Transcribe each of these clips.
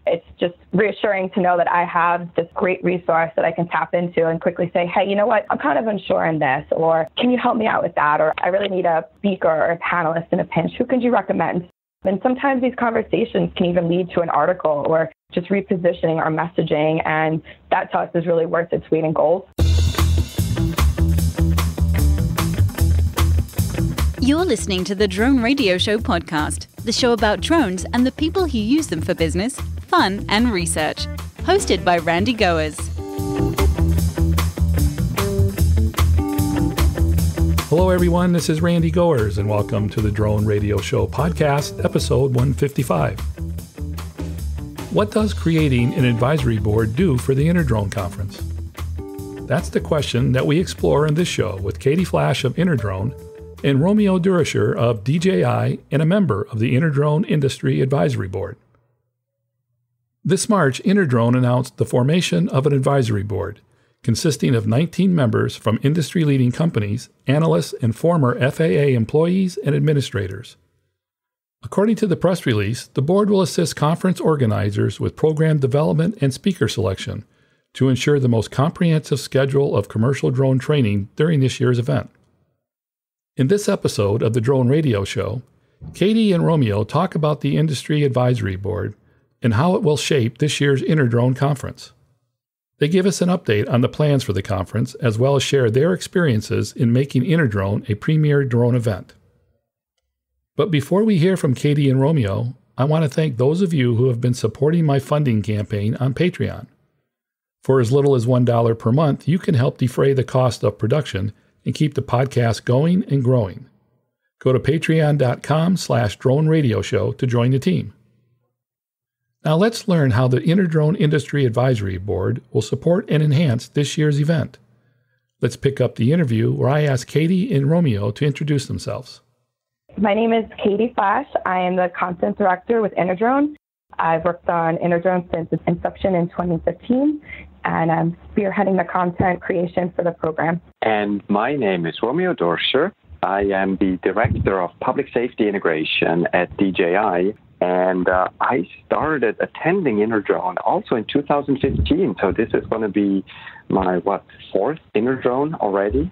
It's just reassuring to know that I have this great resource that I can tap into and quickly say, hey, you know what, I'm kind of unsure in this, or can you help me out with that? Or I really need a speaker or a panelist in a pinch. Who could you recommend? And sometimes these conversations can even lead to an article or just repositioning our messaging. And that to us is really worth its weight in gold. You're listening to the Drone Radio Show podcast, the show about drones and the people who use them for business, fun, and research. Hosted by Randy Goers. Hello, everyone. This is Randy Goers, and welcome to the Drone Radio Show podcast, episode 155. What does creating an advisory board do for the InterDrone Conference? That's the question that we explore in this show with Katie Flash of InterDrone and Romeo Duracher of DJI and a member of the InterDrone Industry Advisory Board. This March, InterDrone announced the formation of an advisory board consisting of 19 members from industry-leading companies, analysts, and former FAA employees and administrators. According to the press release, the board will assist conference organizers with program development and speaker selection to ensure the most comprehensive schedule of commercial drone training during this year's event. In this episode of the Drone Radio Show, Katie and Romeo talk about the Industry Advisory Board and how it will shape this year's InterDrone Conference. They give us an update on the plans for the conference, as well as share their experiences in making InterDrone a premier drone event. But before we hear from Katie and Romeo, I want to thank those of you who have been supporting my funding campaign on Patreon. For as little as $1 per month, you can help defray the cost of production and keep the podcast going and growing. Go to patreon.com/drone radio show to join the team. Now let's learn how the InterDrone Industry Advisory Board will support and enhance this year's event. Let's pick up the interview where I asked Katie and Romeo to introduce themselves. My name is Katie Flash. I am the content director with InterDrone. I've worked on InterDrone since its inception in 2015, and I'm spearheading the content creation for the program. And my name is Romeo Duracher. I am the Director of Public Safety Integration at DJI, and I started attending InterDrone also in 2015, so this is going to be my, fourth InterDrone already.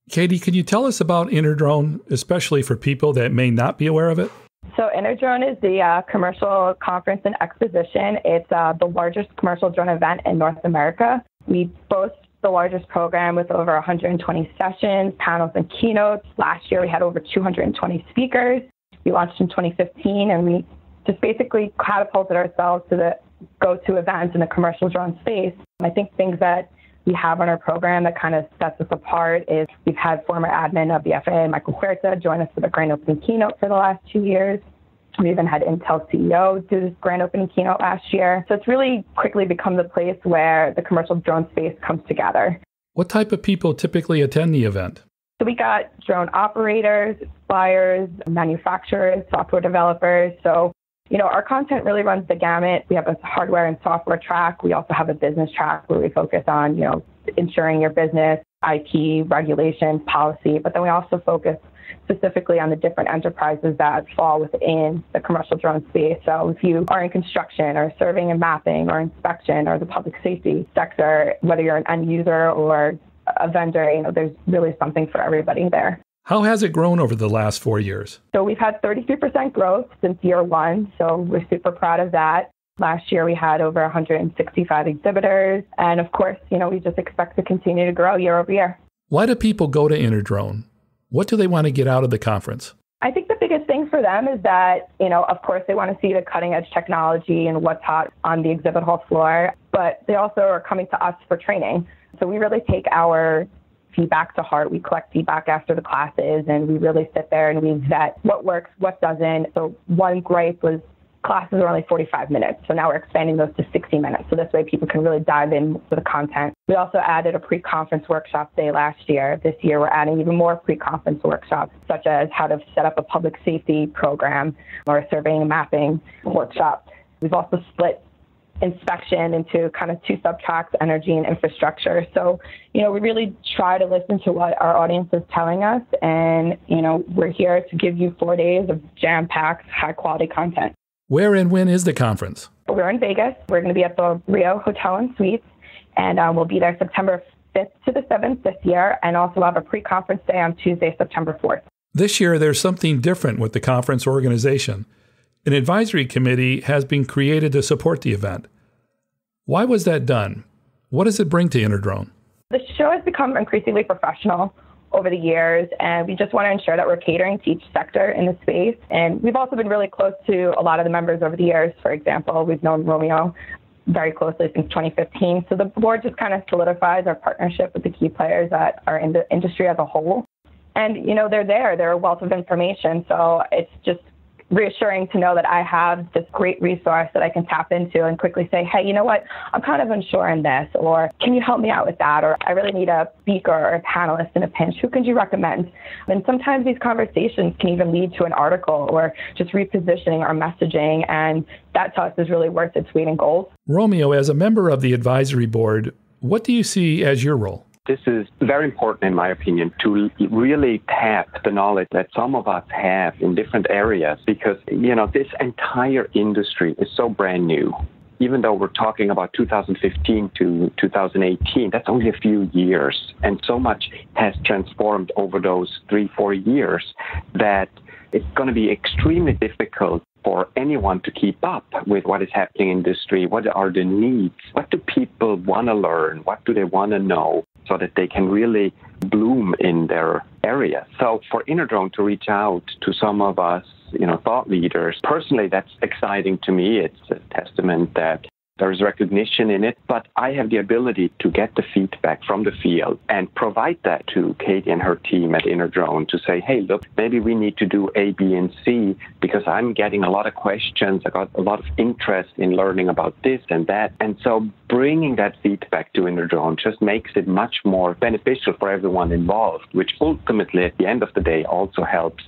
Katie, can you tell us about InterDrone, especially for people that may not be aware of it? So InterDrone is the commercial conference and exposition. It's the largest commercial drone event in North America. We boast the largest program with over 120 sessions, panels, and keynotes. Last year, we had over 220 speakers. We launched in 2015, and we just basically catapulted ourselves to the go-to events in the commercial drone space. I think things that we have on our program that kind of sets us apart is we've had former admin of the FAA, Michael Huerta, join us for the grand opening keynote for the last 2 years. We even had Intel CEO do this grand opening keynote last year. So it's really quickly become the place where the commercial drone space comes together. What type of people typically attend the event? So we got drone operators, suppliers, manufacturers, software developers. So our content really runs the gamut. We have a hardware and software track. We also have a business track where we focus on, ensuring your business, IP, regulation, policy. But then we also focus specifically on the different enterprises that fall within the commercial drone space. So if you are in construction or surveying and mapping or inspection or the public safety sector, whether you're an end user or a vendor, there's really something for everybody there. How has it grown over the last 4 years? So we've had 33% growth since year one, so we're super proud of that. Last year we had over 165 exhibitors, and of course, we just expect to continue to grow year over year. Why do people go to InterDrone? What do they want to get out of the conference? I think the biggest thing for them is that, of course, they want to see the cutting edge technology and what's hot on the exhibit hall floor, but they also are coming to us for training. So we really take our feedback to heart. We collect feedback after the classes, and we really sit there and we vet what works, what doesn't. So one gripe was classes are only 45 minutes. So now we're expanding those to 60 minutes. So this way people can really dive in with the content. We also added a pre-conference workshop day last year. This year we're adding even more pre-conference workshops, such as how to set up a public safety program or a surveying and mapping workshop. We've also split inspection into kind of two subtracks, energy and infrastructure. So, we really try to listen to what our audience is telling us. And, we're here to give you 4 days of jam-packed, high-quality content. Where and when is the conference? We're in Vegas. We're going to be at the Rio Hotel and Suites, and we'll be there September 5th to the 7th this year, and also have a pre-conference day on Tuesday, September 4th. This year, there's something different with the conference organization. An advisory committee has been created to support the event. Why was that done? What does it bring to InterDrone? The show has become increasingly professional over the years, and we just want to ensure that we're catering to each sector in the space. And we've also been really close to a lot of the members over the years. For example, we've known Romeo very closely since 2015. So the board just kind of solidifies our partnership with the key players that are in the industry as a whole. And, they're a wealth of information. So it's just reassuring to know that I have this great resource that I can tap into and quickly say, hey, you know what, I'm kind of unsure in this, or can you help me out with that? Or I really need a speaker or a panelist in a pinch. Who could you recommend? And sometimes these conversations can even lead to an article or just repositioning our messaging. And that to us is really worth its weight in gold. Romeo, as a member of the advisory board, what do you see as your role? This is very important, in my opinion, to really tap the knowledge that some of us have in different areas, because, this entire industry is so brand new. Even though we're talking about 2015 to 2018, that's only a few years. And so much has transformed over those 3-4 years that it's going to be extremely difficult for anyone to keep up with what is happening in industry. What are the needs? What do people want to learn? What do they want to know, so that they can really bloom in their area? So for InterDrone to reach out to some of us, thought leaders, personally, that's exciting to me. It's a testament that there's recognition in it, but I have the ability to get the feedback from the field and provide that to Katie and her team at InterDrone to say, hey, look, maybe we need to do A, B, and C, because I'm getting a lot of questions. I got a lot of interest in learning about this and that. And so bringing that feedback to InterDrone just makes it much more beneficial for everyone involved, which ultimately, at the end of the day, also helps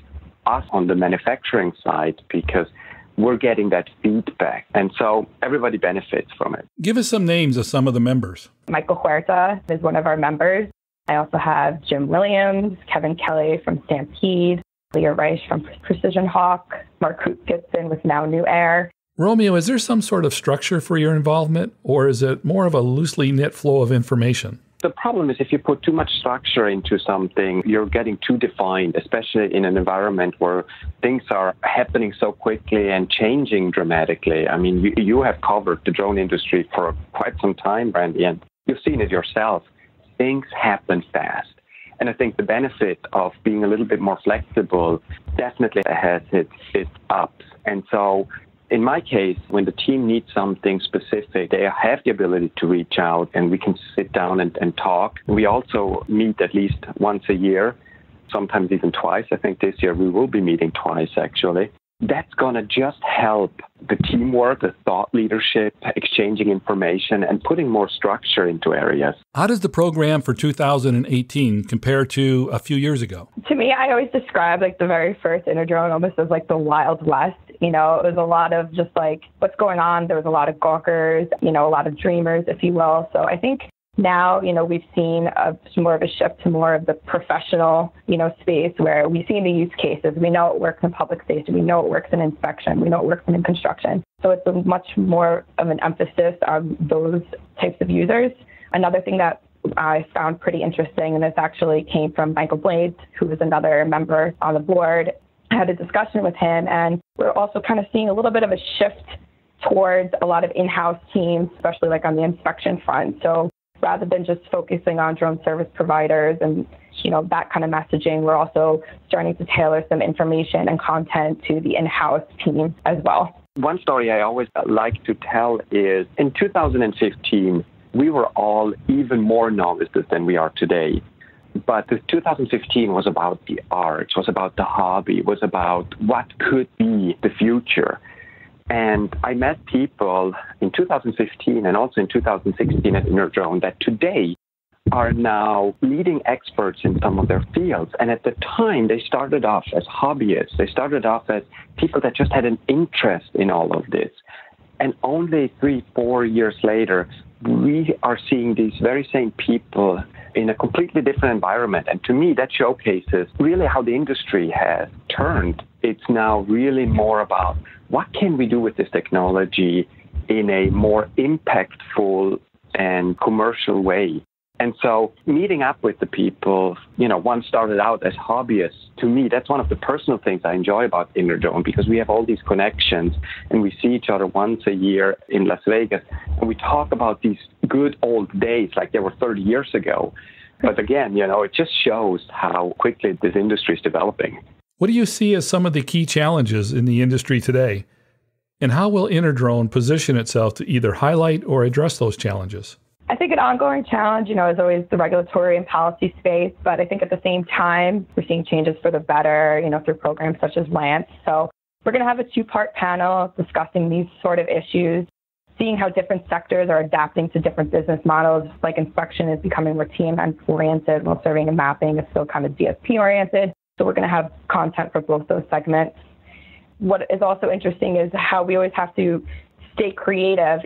us on the manufacturing side, because we're getting that feedback. And so everybody benefits from it. Give us some names of some of the members. Michael Huerta is one of our members. I also have Jim Williams, Kevin Kelly from Stampede, Leah Reich from Precision Hawk, Mark Gibson with Now New Air. Romeo, is there some sort of structure for your involvement, or is it more of a loosely knit flow of information? The problem is if you put too much structure into something, you're getting too defined, especially in an environment where things are happening so quickly and changing dramatically. I mean, you have covered the drone industry for quite some time, Randy, and you've seen it yourself. Things happen fast. And I think the benefit of being a little bit more flexible definitely has its ups. And so in my case, when the team needs something specific, they have the ability to reach out and we can sit down and talk. We also meet at least once a year, sometimes even twice. I think this year we will be meeting twice, actually. That's going to just help the teamwork, the thought leadership, exchanging information, and putting more structure into areas. How does the program for 2018 compare to a few years ago? To me, I always describe the very first InterDrone almost as the Wild West. It was a lot of just what's going on. There was a lot of gawkers, a lot of dreamers, if you will. So I think now, we've seen more of a shift to more of the professional, space where we see the use cases. We know it works in public safety. We know it works in inspection. We know it works in construction. So it's a much more of an emphasis on those types of users. Another thing that I found pretty interesting, and this actually came from Michael Blades, who is another member on the board. I had a discussion with him, and we're also kind of seeing a little bit of a shift towards a lot of in-house teams, especially on the inspection front. So rather than just focusing on drone service providers and, that kind of messaging, we're also starting to tailor some information and content to the in-house team as well. One story I always like to tell is in 2015, we were all even more novices than we are today. But the 2015 was about the art, was about the hobby, was about what could be the future. And I met people in 2015 and also in 2016 at InterDrone that today are now leading experts in some of their fields. And at the time, they started off as hobbyists. They started off as people that just had an interest in all of this. And only 3-4 years later, we are seeing these very same people in a completely different environment. And to me, that showcases really how the industry has turned. It's now really more about what can we do with this technology in a more impactful and commercial way. And so meeting up with the people, one started out as hobbyists. To me, that's one of the personal things I enjoy about InterDrone, because we have all these connections and we see each other once a year in Las Vegas. And we talk about these good old days like they were 30 years ago. But again, it just shows how quickly this industry is developing. What do you see as some of the key challenges in the industry today? And how will InterDrone position itself to either highlight or address those challenges? I think an ongoing challenge, is always the regulatory and policy space. But I think at the same time, we're seeing changes for the better, through programs such as LANCE. So we're going to have a two-part panel discussing these sort of issues, seeing how different sectors are adapting to different business models, like inspection is becoming more team-oriented, while surveying and mapping is still kind of DSP-oriented. So we're going to have content for both those segments. What is also interesting is how we always have to stay creative.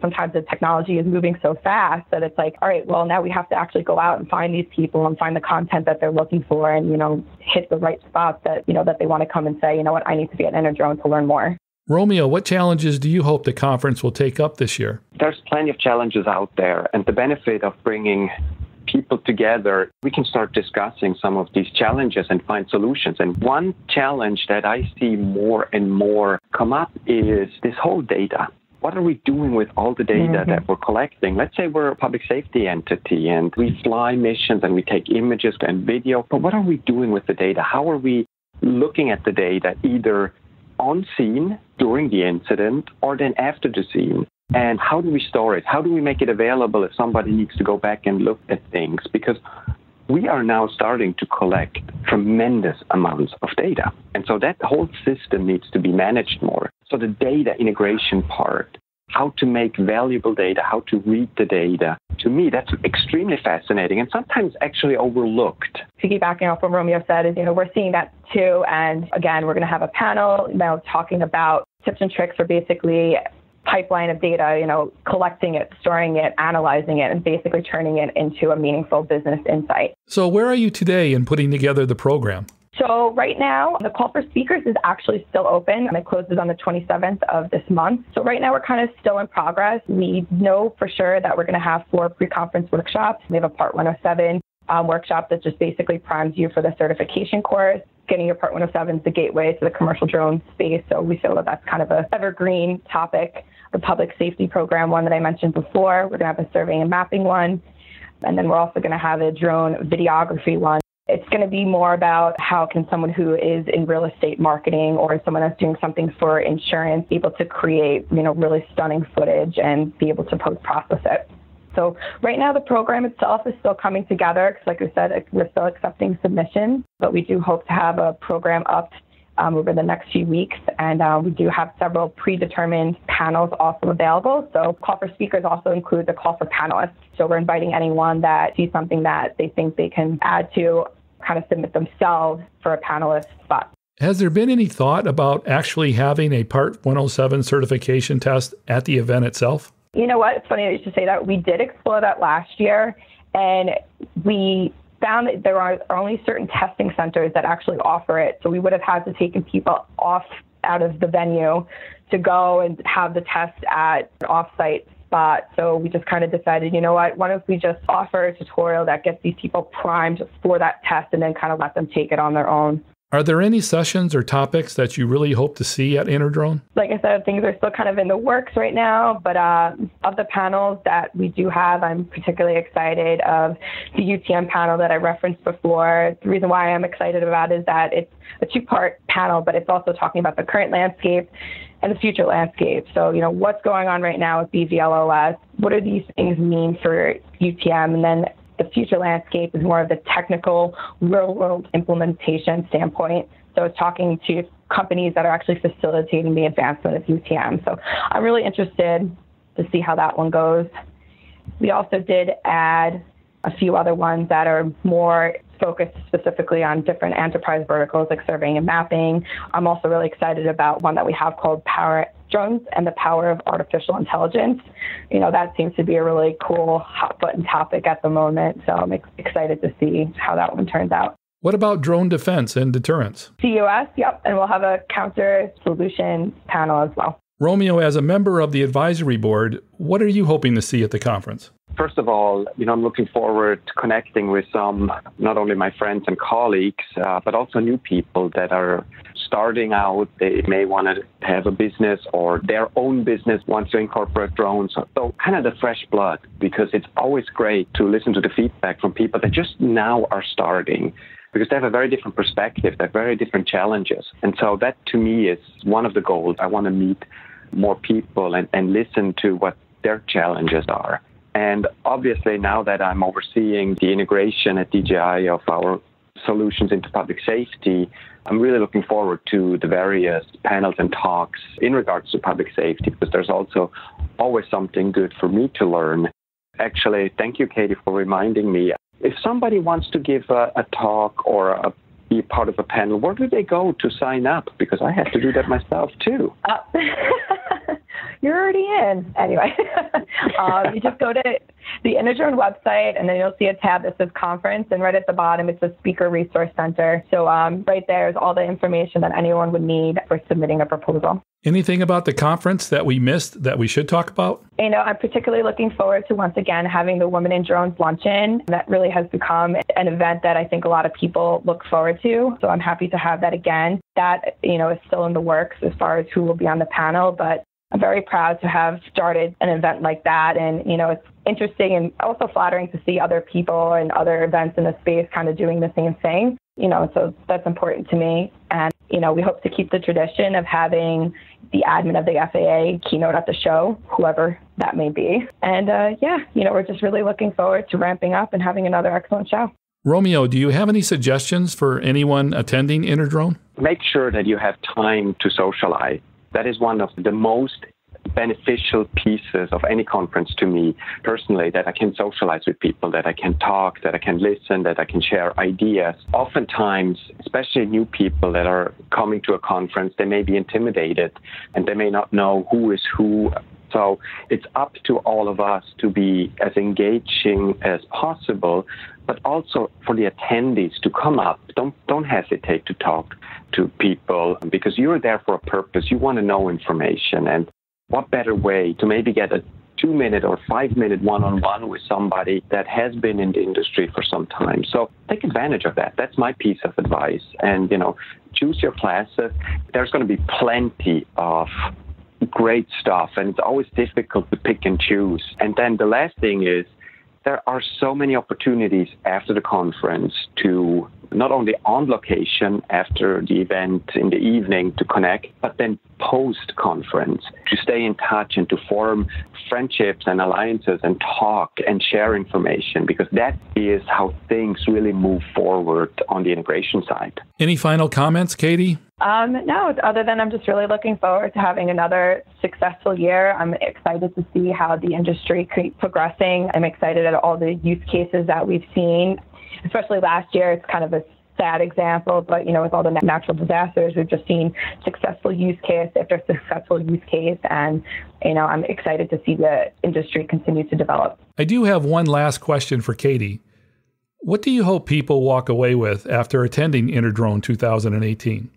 Sometimes the technology is moving so fast that it's like, all right, well, now we have to actually go out and find these people and find the content that they're looking for and, hit the right spots that, that they want to come and say, you know what, I need to be at InterDrone to learn more. Romeo, what challenges do you hope the conference will take up this year? There's plenty of challenges out there, and the benefit of bringing people together, we can start discussing some of these challenges and find solutions. And one challenge that I see more and more come up is this whole data. What are we doing with all the data that we're collecting? Let's say we're a public safety entity and we fly missions and we take images and video, but what are we doing with the data? How are we looking at the data either on scene during the incident or then after the scene? And how do we store it? How do we make it available if somebody needs to go back and look at things? Because we are now starting to collect tremendous amounts of data. And so that whole system needs to be managed more. So the data integration part, how to make valuable data, how to read the data, to me, that's extremely fascinating and sometimes actually overlooked. Piggybacking off what Romeo said is, we're seeing that too. And again, we're going to have a panel now talking about tips and tricks for basically pipeline of data, collecting it, storing it, analyzing it, and basically turning it into a meaningful business insight. So where are you today in putting together the program? So right now, the call for speakers is actually still open. It closes on the 27th of this month. So right now, we're kind of still in progress. We know for sure that we're going to have 4 pre-conference workshops. We have a Part 107 workshop that just basically primes you for the certification course. Getting your Part 107 is the gateway to the commercial drone space. So we feel that that's kind of an evergreen topic. The public safety program one that I mentioned before, we're going to have a surveying and mapping one. And then we're also going to have a drone videography one. It's going to be more about how can someone who is in real estate marketing or someone that's doing something for insurance be able to create, really stunning footage and be able to post-process it. So right now, the program itself is still coming together because, like I said, we're still accepting submissions, but we do hope to have a program up over the next few weeks. And we do have several predetermined panels also available. So call for speakers also includes a call for panelists. So we're inviting anyone that sees something that they think they can add to, kind of submit themselves for a panelist spot. Has there been any thought about actually having a Part 107 certification test at the event itself? You know what? It's funny that you should say that. We did explore that last year, and we found that there are only certain testing centers that actually offer it. So we would have had to take people out of the venue to go and have the test at an off-site spot. So we just kind of decided, you know what, why don't we just offer a tutorial that gets these people primed for that test and then kind of let them take it on their own. Are there any sessions or topics that you really hope to see at InterDrone? Like I said, things are still kind of in the works right now, but of the panels that we do have, I'm particularly excited of the UTM panel that I referenced before. The reason why I'm excited about it is that it's a 2-part panel, but it's also talking about the current landscape and the future landscape. So, what's going on right now with BVLOS? What do these things mean for UTM? And then the future landscape is more of the technical real-world implementation standpoint. So it's talking to companies that are actually facilitating the advancement of UTM. So I'm really interested to see how that one goes. We also did add a few other ones that are more focused specifically on different enterprise verticals like surveying and mapping. I'm also really excited about one that we have called Power Drones and the Power of Artificial Intelligence. That seems to be a really cool hot button topic at the moment. So I'm excited to see how that one turns out. What about drone defense and deterrence? CUS, yep. And we'll have a counter solution panel as well. Romeo, as a member of the advisory board, what are you hoping to see at the conference? First of all, I'm looking forward to connecting with some, not only my friends and colleagues, but also new people that are starting out. They may want to have a business or their own business wants to incorporate drones. So kind of the fresh blood, because it's always great to listen to the feedback from people that just now are starting, because they have a very different perspective. They have very different challenges. And so that, to me, is one of the goals. I want to meet more people and listen to what their challenges are. And obviously, now that I'm overseeing the integration at DJI of our solutions into public safety, I'm really looking forward to the various panels and talks in regards to public safety, because there's also always something good for me to learn. Actually, thank you, Katie, for reminding me. If somebody wants to give a talk or be part of a panel, where do they go to sign up? Because I have to do that myself, too. You're already in. Anyway, you just go to the InterDrone website, and then you'll see a tab that says conference, and right at the bottom, it's a speaker resource center. So right there is all the information that anyone would need for submitting a proposal. Anything about the conference that we missed that we should talk about? I'm particularly looking forward to, once again, having the Women in Drones luncheon. That really has become an event that I think a lot of people look forward to. So I'm happy to have that again. That, is still in the works as far as who will be on the panel, but I'm very proud to have started an event like that. And, it's interesting and also flattering to see other people and other events in the space kind of doing the same thing. So that's important to me. And, we hope to keep the tradition of having the admin of the FAA keynote at the show, whoever that may be. And, we're just really looking forward to ramping up and having another excellent show. Romeo, do you have any suggestions for anyone attending InterDrone? Make sure that you have time to socialize. That is one of the most beneficial pieces of any conference to me personally, that I can socialize with people, that I can talk, that I can listen, that I can share ideas. Oftentimes, especially new people that are coming to a conference, they may be intimidated and they may not know who is who. So it's up to all of us to be as engaging as possible, but also for the attendees to come up. Don't hesitate to talk to people, because you're there for a purpose. You want to know information, and what better way to maybe get a 2-minute or 5-minute one-on-one with somebody that has been in the industry for some time. So take advantage of that. That's my piece of advice. And, choose your classes. There's going to be plenty of great stuff, and it's always difficult to pick and choose. And then the last thing is, there are so many opportunities after the conference to not only on location after the event in the evening to connect, but then post-conference to stay in touch and to form friendships and alliances and talk and share information, because that is how things really move forward on the integration side. Any final comments, Katie? No, other than I'm just really looking forward to having another successful year. I'm excited to see how the industry keeps progressing. I'm excited at all the use cases that we've seen, especially last year. It's kind of a sad example, but, with all the natural disasters, we've just seen successful use case after successful use case. And, I'm excited to see the industry continue to develop. I do have one last question for Katie. What do you hope people walk away with after attending InterDrone 2018?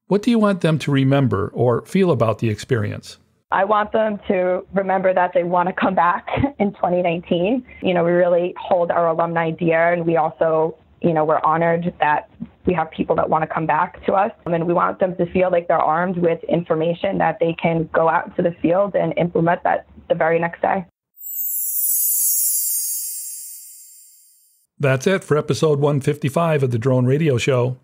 What do you want them to remember or feel about the experience? I want them to remember that they want to come back in 2019. We really hold our alumni dear, and we also, we're honored that we have people that want to come back to us. And we want them to feel like they're armed with information that they can go out into the field and implement that the very next day. That's it for episode 155 of the Drone Radio Show.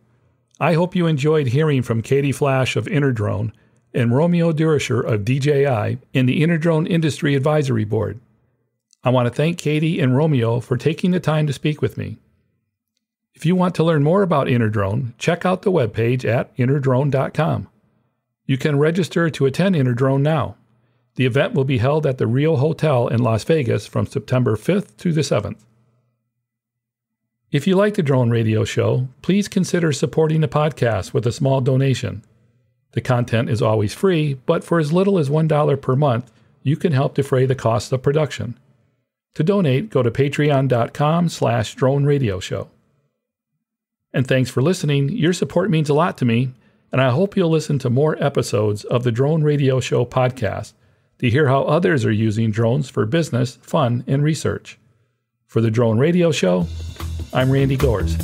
I hope you enjoyed hearing from Katie Flash of InterDrone and Romeo Duracher of DJI in the InterDrone Industry Advisory Board. I want to thank Katie and Romeo for taking the time to speak with me. If you want to learn more about InterDrone, check out the webpage at interdrone.com. You can register to attend InterDrone now. The event will be held at the Rio Hotel in Las Vegas from September 5th to the 7th. If you like the Drone Radio Show, please consider supporting the podcast with a small donation. The content is always free, but for as little as $1 per month, you can help defray the cost of production. To donate, go to patreon.com/Drone Radio Show. And thanks for listening. Your support means a lot to me, and I hope you'll listen to more episodes of the Drone Radio Show podcast to hear how others are using drones for business, fun, and research. For the Drone Radio Show, I'm Randy Goers.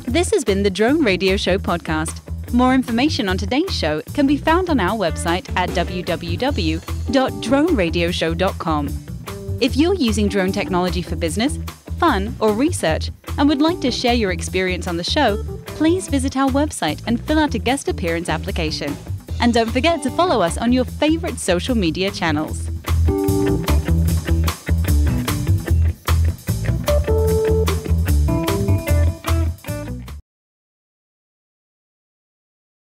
This has been the Drone Radio Show podcast. More information on today's show can be found on our website at www.droneradioshow.com. If you're using drone technology for business, fun, or research and would like to share your experience on the show, please visit our website and fill out a guest appearance application. And don't forget to follow us on your favorite social media channels.